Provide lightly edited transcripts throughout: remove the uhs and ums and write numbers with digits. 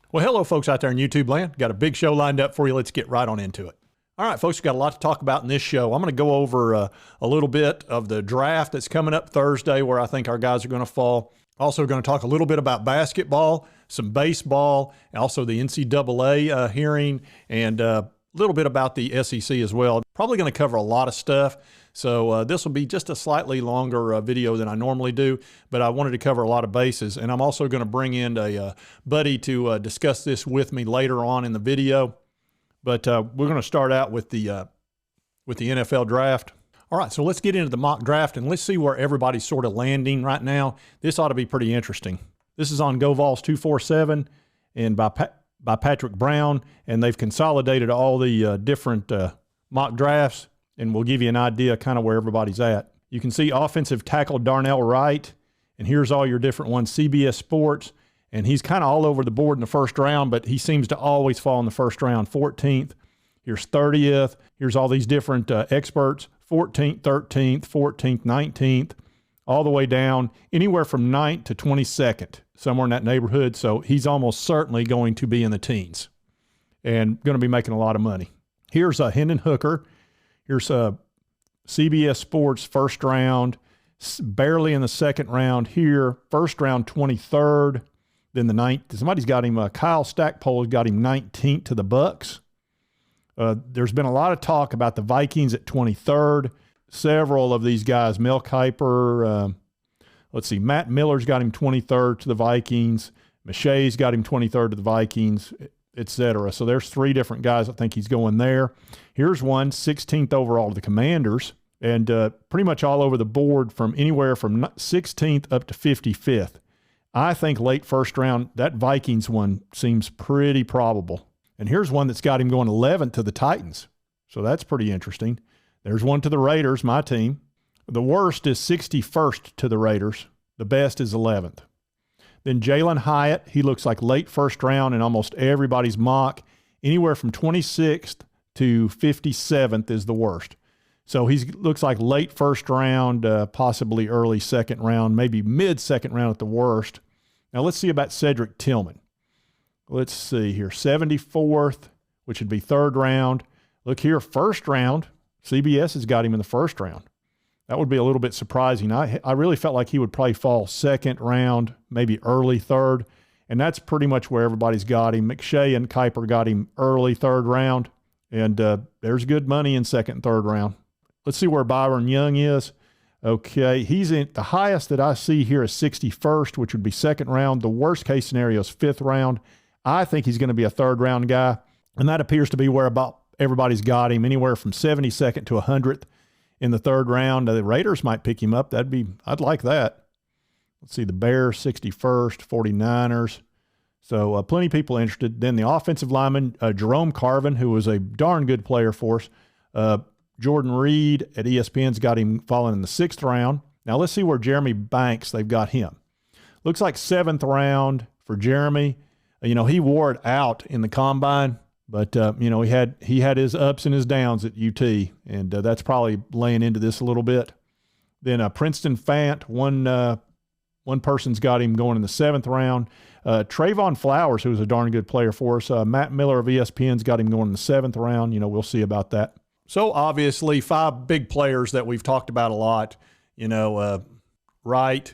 Well, hello, folks out there in YouTube land. Got a big show lined up for you. Let's get right on into it. All right, folks, we've got a lot to talk about in this show. I'm going to go over a little bit of the draft that's coming up Thursday, where I think our guys are going to fall. Also going to talk a little bit about basketball, some baseball, also the NCAA hearing, and a little bit about the SEC as well. Probably going to cover a lot of stuff. So this will be just a slightly longer video than I normally do, but I wanted to cover a lot of bases. And I'm also going to bring in a buddy to discuss this with me later on in the video. But we're going to start out with the NFL draft. All right, so let's get into the mock draft and let's see where everybody's sort of landing right now. This ought to be pretty interesting. This is on Vols 247 and by Patrick Brown, and they've consolidated all the different mock drafts, and we'll give you an idea kind of where everybody's at. You can see offensive tackle Darnell Wright, and here's all your different ones, CBS Sports, and he's kind of all over the board in the first round, but he seems to always fall in the first round, 14th. Here's 30th. Here's all these different experts, 14th, 13th, 14th, 19th, all the way down, anywhere from 9th to 22nd, somewhere in that neighborhood. So he's almost certainly going to be in the teens and going to be making a lot of money. Here's Hendon Hooker. Here's CBS Sports first round, barely in the second round here. First round, 23rd. Then the 9th. Somebody's got him, Kyle Stackpole has got him 19th to the Bucks. There's been a lot of talk about the Vikings at 23rd. Several of these guys, Mel Kiper, let's see, Matt Miller's got him 23rd to the Vikings. Michelle's got him 23rd to the Vikings, etc. So there's three different guys I think he's going there. Here's one, 16th overall to the Commanders, and pretty much all over the board from anywhere from 16th up to 55th. I think late first round, that Vikings one seems pretty probable. And here's one that's got him going 11th to the Titans. So that's pretty interesting. There's one to the Raiders, my team. The worst is 61st to the Raiders. The best is 11th. Then Jalen Hyatt, he looks like late first round in almost everybody's mock. Anywhere from 26th to 57th is the worst. So he looks like late first round, possibly early second round, maybe mid-second round at the worst. Now let's see about Cedric Tillman. Let's see here, 74th, which would be third round. Look here, first round. CBS has got him in the first round. That would be a little bit surprising. I really felt like he would probably fall second round, maybe early third, and that's pretty much where everybody's got him. McShay and Kiper got him early third round, and there's good money in second and third round. Let's see where Byron Young is. Okay, he's in the highest that I see here is 61st, which would be second round. The worst case scenario is fifth round. I think he's going to be a third round guy, and that appears to be where about everybody's got him, anywhere from 72nd to 100th in the third round. The Raiders might pick him up. I'd like that. Let's see, the Bears 61st, 49ers. So plenty of people interested. Then the offensive lineman, Jerome Carvin, who was a darn good player for us. Jordan Reed at ESPN's got him falling in the sixth round. Now let's see where Jeremy Banks, they've got him. Looks like seventh round for Jeremy. He wore it out in the combine, but he had his ups and his downs at UT, and that's probably laying into this a little bit. Then Princeton Fant, one person's got him going in the seventh round. Trayvon Flowers, who was a darn good player for us. Matt Miller of ESPN's got him going in the seventh round. We'll see about that. So obviously, five big players that we've talked about a lot. Wright,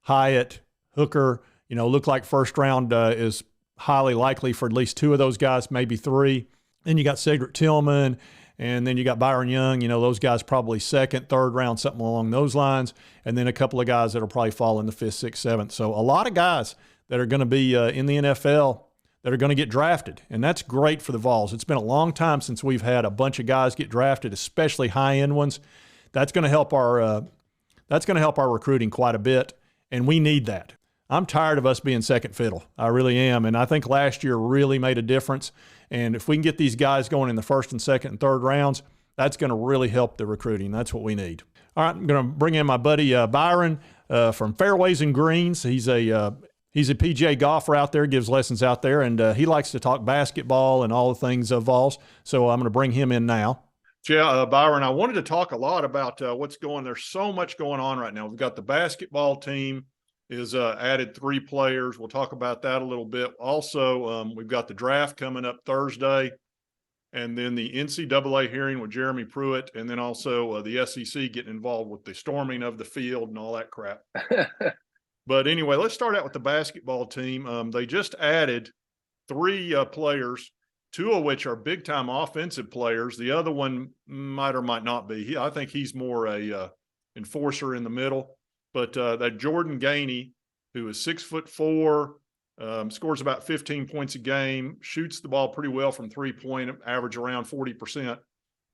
Hyatt, Hooker. Look like first round is highly likely for at least two of those guys, maybe three. Then you got Cedric Tillman, and then you got Byron Young. Those guys probably second, third round, something along those lines. And then a couple of guys that will probably fall in the fifth, sixth, seventh. So a lot of guys that are going to be in the NFL that are going to get drafted, and that's great for the Vols. It's been a long time since we've had a bunch of guys get drafted, especially high-end ones. That's going to help our recruiting quite a bit, and we need that. I'm tired of us being second fiddle. I really am, and I think last year really made a difference. And if we can get these guys going in the first and second and third rounds, that's going to really help the recruiting. That's what we need. All right, I'm going to bring in my buddy Byron from Fairways and Greens. He's a PGA golfer out there, gives lessons out there, and he likes to talk basketball and all the things of Vols. So I'm going to bring him in now. Yeah, Byron, I wanted to talk a lot about what's going. There's so much going on right now. We've got the basketball team is added 3 players. We'll talk about that a little bit. Also, we've got the draft coming up Thursday, and then the NCAA hearing with Jeremy Pruitt, and then also the SEC getting involved with the storming of the field and all that crap. But anyway, let's start out with the basketball team. They just added 3 players, 2 of which are big-time offensive players. The other one might or might not be. I think he's more a enforcer in the middle. But that Jordan Gainey, who is 6'4", scores about 15 points a game, shoots the ball pretty well from three-point, average around 40%.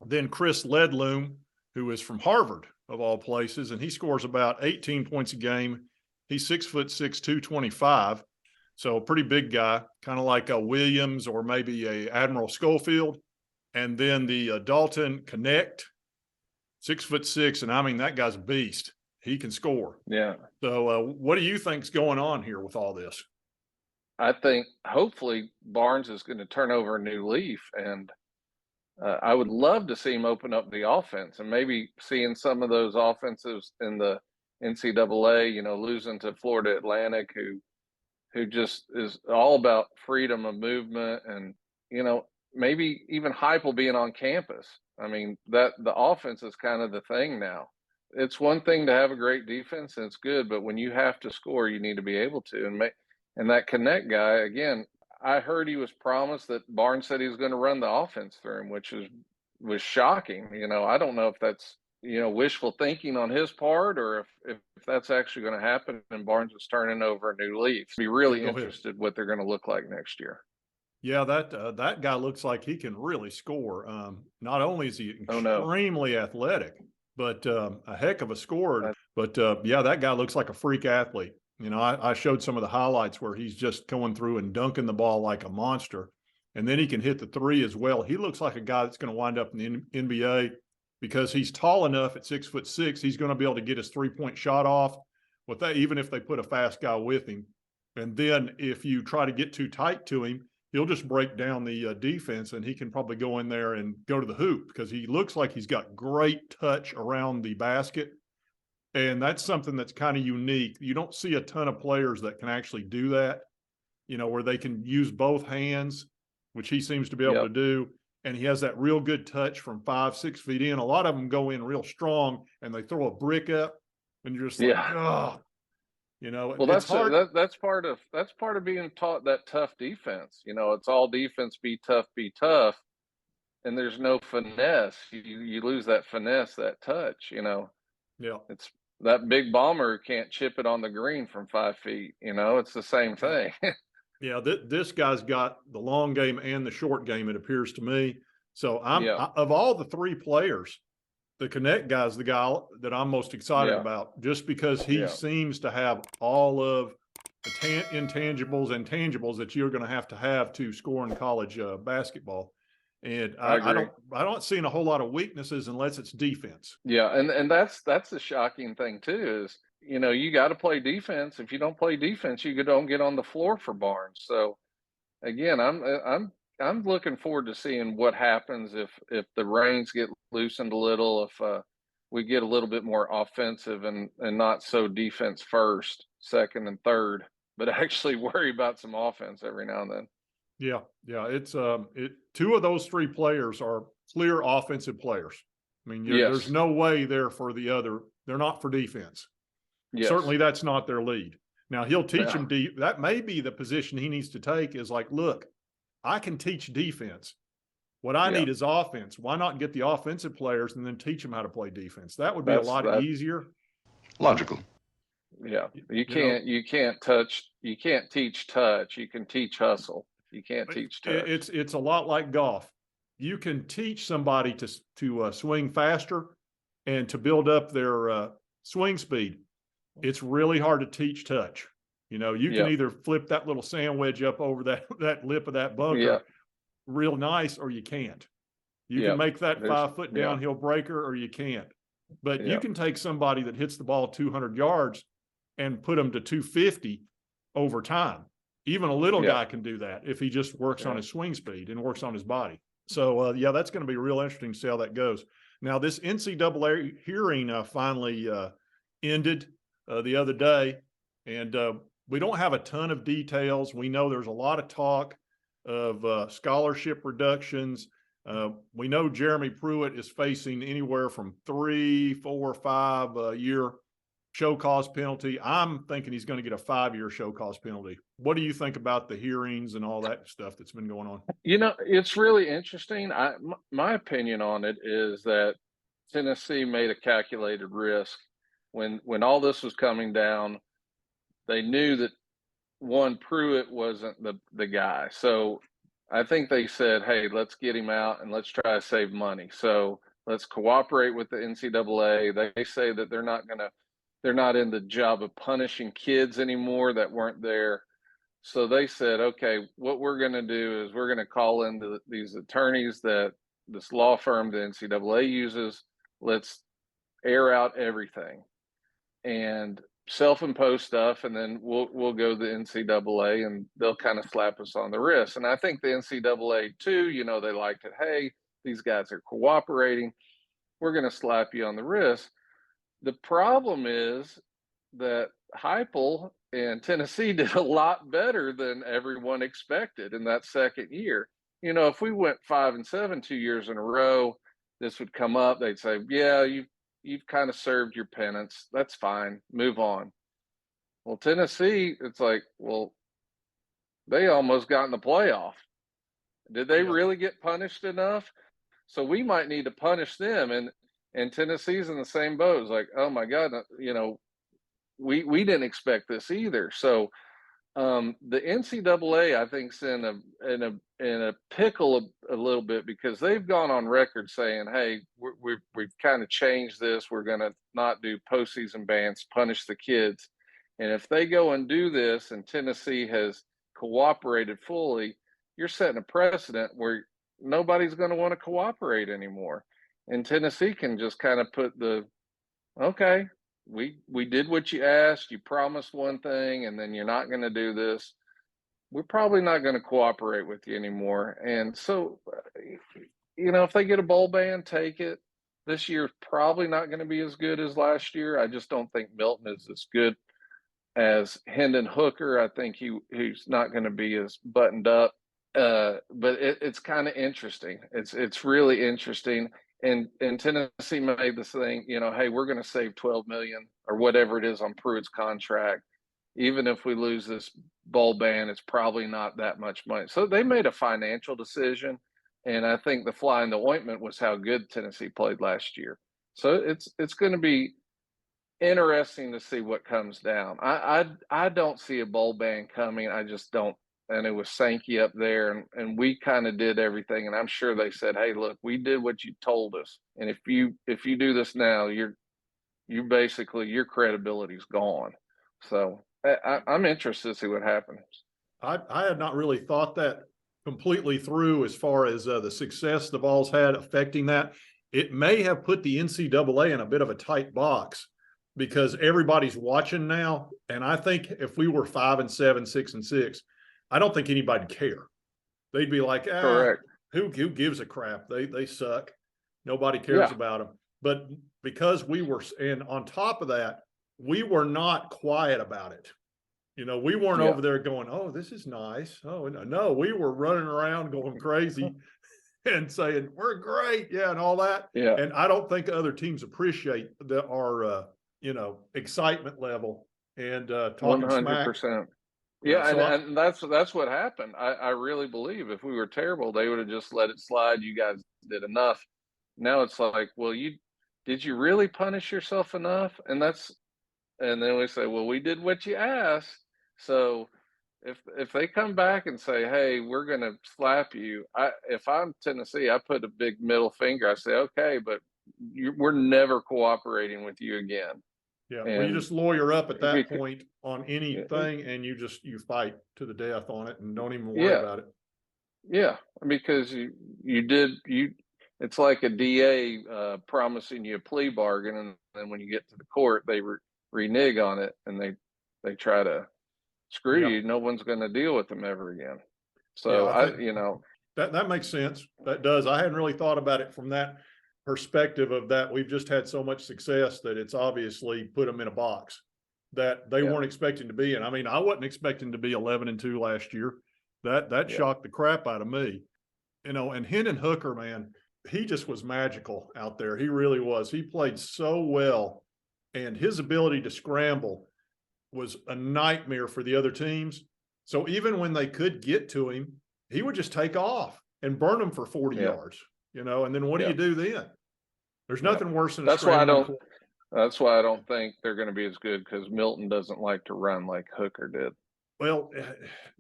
Then Chris Ledloom, who is from Harvard, of all places, and he scores about 18 points a game. He's 6'6", 225, so a pretty big guy, kind of like a Williams or maybe a Admiral Schofield. And then the Dalton Connect, 6'6", and I mean, that guy's a beast. He can score. Yeah. So what do you think's going on here with all this? I think hopefully Barnes is going to turn over a new leaf, and I would love to see him open up the offense and maybe seeing some of those offensives in the NCAA, losing to Florida Atlantic, who just is all about freedom of movement, and, maybe even Heupel being on campus. I mean, that the offense is kind of the thing now. It's one thing to have a great defense, and it's good, but when you have to score, you need to be able to. And that Connect guy, again, I heard he was promised that Barnes said he was going to run the offense through him, which was shocking. I don't know if that's, wishful thinking on his part, or if that's actually going to happen and Barnes is turning over a new leaf. Be really interested what they're going to look like next year. Yeah, that guy looks like he can really score. Not only is he extremely athletic, but a heck of a scorer. But yeah, that guy looks like a freak athlete. I showed some of the highlights where he's just going through and dunking the ball like a monster. And then he can hit the 3 as well. He looks like a guy that's going to wind up in the NBA because he's tall enough at 6'6". He's going to be able to get his 3-point shot off with that, even if they put a fast guy with him. And then if you try to get too tight to him, he'll just break down the defense, and he can probably go in there and go to the hoop because he looks like he's got great touch around the basket. And that's something that's kind of unique. You don't see a ton of players that can actually do that, where they can use both hands, which he seems to be able to do. And he has that real good touch from 5-6 feet in. A lot of them go in real strong and they throw a brick up, and you're just like, oh, well, that's hard. That's part of being taught that tough defense. It's all defense, be tough. And there's no finesse. You lose that finesse, that touch, Yeah. It's that big bomber can't chip it on the green from 5 feet. It's the same thing. Yeah, this guy's got the long game and the short game, it appears to me. So of all the 3 players, the Connect guy's the guy that I'm most excited about, just because he seems to have all of the intangibles and tangibles that you're going to have to score in college basketball. And I don't see a whole lot of weaknesses unless it's defense. Yeah, and that's the shocking thing too is, you got to play defense. If you don't play defense, you don't get on the floor for Barnes. So again, I'm looking forward to seeing what happens if the reins get loosened a little, if we get a little bit more offensive and not so defense first, second and third, but actually worry about some offense every now and then. Yeah. It's 2 of those 3 players are clear offensive players. I mean, there's no way they're for the other. They're not for defense. Yes. Certainly, that's not their lead. Now he'll teach him. That may be the position he needs to take. Is like, look, I can teach defense. What I need is offense. Why not get the offensive players and then teach them how to play defense? That would be a lot easier. Logical. Yeah, you can't teach touch. You can teach hustle. You can't teach touch. It's a lot like golf. You can teach somebody to swing faster and to build up their swing speed. It's really hard to teach touch. You can either flip that little sand wedge up over that lip of that bunker real nice, or you can't. You can make that 5-foot downhill breaker, or you can't. But you can take somebody that hits the ball 200 yards and put them to 250 over time. Even a little guy can do that if he just works on his swing speed and works on his body. So, that's going to be real interesting to see how that goes. Now, this NCAA hearing finally ended the other day, And we don't have a ton of details. We know there's a lot of talk of scholarship reductions. We know Jeremy Pruitt is facing anywhere from 3, 4, 5 year show cause penalty. I'm thinking he's going to get a 5-year show cause penalty. What do you think about the hearings and all that stuff that's been going on? It's really interesting. My opinion on it is that Tennessee made a calculated risk when all this was coming down. They knew that one Pruitt wasn't the guy, so I think they said, "Hey, let's get him out and let's try to save money." So let's cooperate with the NCAA. They say that they're not in the job of punishing kids anymore that weren't there. So they said, okay, what we're going to do is we're going to call in these attorneys that this law firm the NCAA uses. Let's air out everything and self-impose stuff, and then we'll go to the NCAA and they'll kind of slap us on the wrist. And I think the NCAA too, they liked it. Hey, these guys are cooperating. We're going to slap you on the wrist. The problem is that Heupel and Tennessee did a lot better than everyone expected in that second year. If we went 5-7 2 years in a row, this would come up. They'd say, "Yeah, you've kind of served your penance. That's fine. Move on." Well, Tennessee, it's like, well, they almost got in the playoff. Did they Yeah. really get punished enough? So we might need to punish them. And Tennessee's in the same boat. It's like, oh my God, we didn't expect this either. So the NCAA, I think, is in a pickle a little bit because they've gone on record saying, "Hey, we've kind of changed this. We're going to not do postseason bans, punish the kids." And if they go and do this, and Tennessee has cooperated fully, you're setting a precedent where nobody's going to want to cooperate anymore. And Tennessee can just kind of put okay, we did what you asked. You promised one thing, and then you're not going to do this. We're probably not going to cooperate with you anymore. And so, if they get a bowl ban, take it. This year's probably not going to be as good as last year. I just don't think Milton is as good as Hendon Hooker. I think he's not going to be as buttoned up. But it's kind of interesting. It's really interesting. And Tennessee made this thing, hey, we're going to save 12 million or whatever it is on Pruitt's contract. Even if we lose this bowl ban, it's probably not that much money. So they made a financial decision, and I think the fly in the ointment was how good Tennessee played last year. So it's going to be interesting to see what comes down. I don't see a bowl ban coming. I just don't. And it was Sankey up there, and we kind of did everything. And I'm sure they said, "Hey, look, we did what you told us, and if you do this now, you basically your credibility's gone." So I'm interested to see what happens. I had not really thought that completely through as far as the success the Vols had affecting that. It may have put the NCAA in a bit of a tight box because everybody's watching now. And I think if we were 5-7, 6-6, I don't think anybody'd care. They'd be like, Correct. who gives a crap? They suck. Nobody cares Yeah. about them. But because we were, and on top of that, we were not quiet about it. We weren't Yeah. over there going, "Oh, this is nice." Oh, no, we were running around going crazy and saying, "We're great." Yeah. And all that. Yeah. And I don't think other teams appreciate our, excitement level and talking smack. 100%. Yeah. Yeah, So and that's what happened. I really believe if we were terrible, they would have just let it slide. You guys did enough. Now it's like, well, did you really punish yourself enough? And then we say, well, we did what you asked. So if they come back and say, "Hey, we're going to slap you," if I'm Tennessee, I put a big middle finger. I say, "Okay, but we're never cooperating with you again." yeah, well, you And just lawyer up at that because, point on anything, and you fight to the death on it, and don't even worry yeah, about it. yeah, because you did you. It's like a DA promising you a plea bargain, and then when you get to the court, they renege on it, and they try to screw Yeah, you. No one's going to deal with them ever again. yeah, So I think that makes sense. That does. I hadn't really thought about it from that perspective of that. We've just had so much success that it's obviously put them in a box. that they weren't expecting to be in. I mean, I wasn't expecting to be 11-2 last year. That shocked the crap out of me. You know, and Hendon Hooker, man, he just was magical out there. He really was. He played so well, and his ability to scramble was a nightmare for the other teams. So even when they could get to him, he would just take off and burn them for 40 yards, you know, and then what do you do then? There's nothing worse than That's why I don't think they're going to be as good, because Milton doesn't like to run like Hooker did. Well,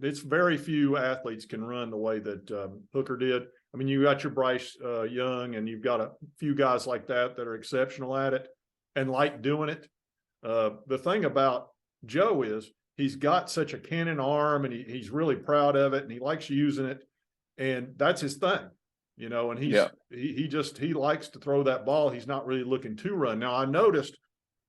it's very few athletes can run the way that Hooker did. I mean, you got your Bryce Young, and you've got a few guys like that are exceptional at it and like doing it. The thing about Joe is he's got such a cannon arm, and he's really proud of it, and he likes using it, and that's his thing, you know. And he likes to throw that ball. He's not really looking to run. Now, I noticed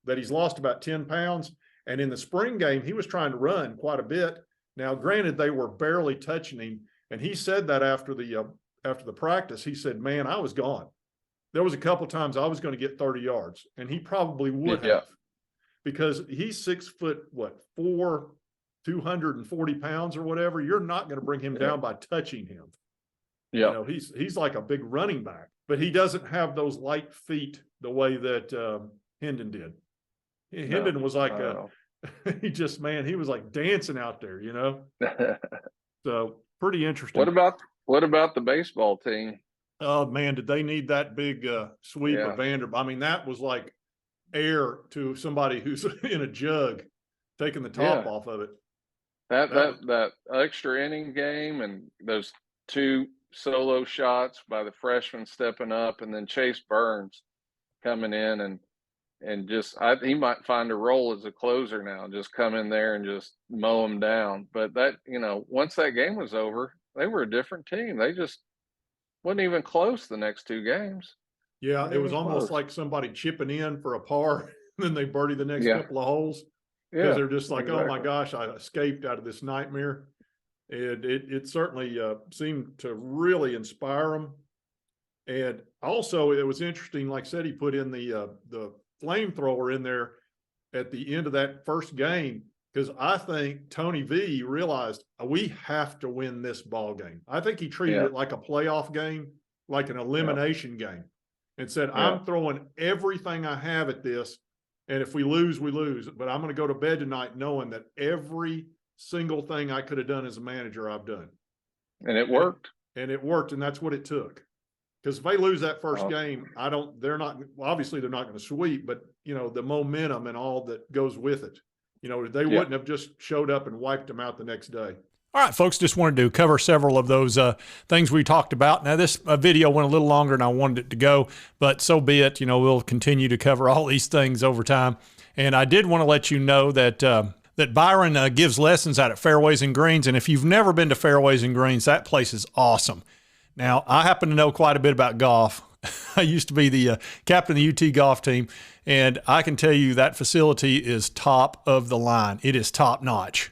that he's lost about 10 pounds. And in the spring game, he was trying to run quite a bit. Now, granted, they were barely touching him, and he said that after the practice, he said, "Man, I was gone. There was a couple of times I was going to get 30 yards, and he probably would have, because he's 6'4", 240 pounds or whatever. You're not going to bring him down by touching him. Yeah, you know, he's like a big running back, but he doesn't have those light feet the way that Hendon did. Hendon was like he was like dancing out there, you know. So pretty interesting. What about the baseball team? Oh man, did they need that big sweep of Vanderbilt? I mean, that was like air to somebody who's in a jug, taking the top off of it. That extra inning game, and those two solo shots by the freshman stepping up, and then Chase Burns coming in and he might find a role as a closer now, just come in there and just mow them down. But that, you know, once that game was over, they were a different team. They just wasn't even close the next two games. Yeah, it was almost like somebody chipping in for a par, and then they birdie the next couple of holes. Because they're just like, oh my gosh, I escaped out of this nightmare. And it certainly seemed to really inspire them. And also, it was interesting, like I said, he put in the flamethrower in there at the end of that first game, because I think Tony V realized we have to win this ball game. I think he treated it like a playoff game, like an elimination game, and said, I'm throwing everything I have at this, and if we lose, we lose. But I'm going to go to bed tonight knowing that every single thing I could have done as a manager, I've done. And it worked. And it worked, and that's what it took. Because if they lose that first game, they're not going to sweep, but, you know, the momentum and all that goes with it, you know, they wouldn't have just showed up and wiped them out the next day. All right, folks, just wanted to cover several of those things we talked about. Now, this video went a little longer than I wanted it to go, but so be it. You know, we'll continue to cover all these things over time. And I did want to let you know that that Byron gives lessons out at Fairways and Greens. And if you've never been to Fairways and Greens, that place is awesome. Now, I happen to know quite a bit about golf. I used to be the captain of the UT golf team, and I can tell you that facility is top of the line. It is top notch.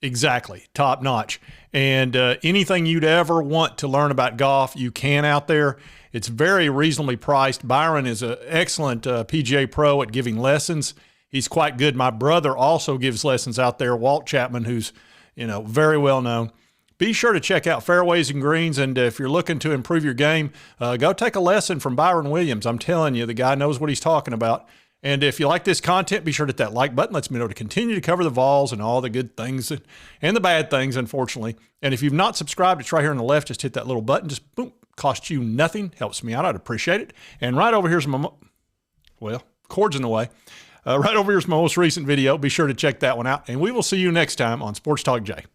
Exactly, top notch. And anything you'd ever want to learn about golf, you can out there. It's very reasonably priced. Byron is an excellent PGA pro at giving lessons. He's quite good. My brother also gives lessons out there, Walt Chapman, who's, you know, very well known. Be sure to check out Fairways and Greens, and if you're looking to improve your game, go take a lesson from Byron Williams. I'm telling you, the guy knows what he's talking about. And if you like this content, be sure to hit that like button. Lets me know to continue to cover the Vols and all the good things and the bad things, unfortunately. And if you've not subscribed, it's right here on the left. Just hit that little button. Just boom, costs you nothing. Helps me out. I'd appreciate it. And right over here's my, cord's in the way. Right over here's my most recent video. Be sure to check that one out. And we will see you next time on Sports Talk Jay.